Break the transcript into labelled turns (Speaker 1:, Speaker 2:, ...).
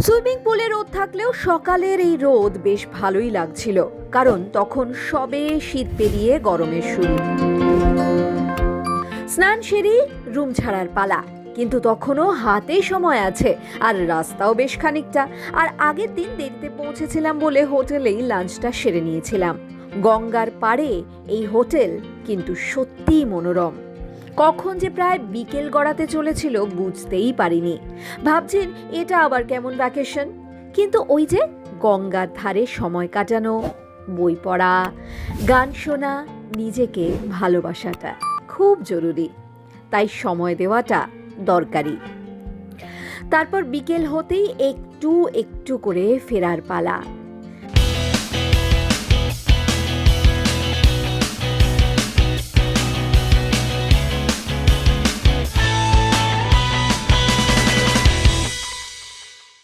Speaker 1: Swimming পুলে রোদ থাকলেও সকালের এই রোদ বেশ ভালোই লাগছিল, কারণ তখন সবে শীত পেরিয়ে গরমের শুরু। স্নান সেরে রুম ছাড়ার পালা, কিন্তু তখনও হাতে সময় আছে আর রাস্তাও বেশ খানিকটা। আর আগের দিন দেরিতে পৌঁছেছিলাম বলে হোটেলেই লাঞ্চটা সেরে নিয়েছিলাম। গঙ্গার পাড়ে এই হোটেল কিন্তু সত্যিই মনোরম। কখন যে প্রায় বিকেল গড়াতে চলেছিল বুঝতেই পারিনি। ভাবছেন এটা আবার কেমন ভ্যাকেশন, কিন্তু ওই যে গঙ্গার ধারে সময় কাটানো, বই পড়া, গান শোনা, নিজেকে ভালোবাসাটা খুব জরুরি, তাই সময় দেওয়াটা দরকারি। তারপর বিকেল হতেই একটু একটু করে ফেরার পালা।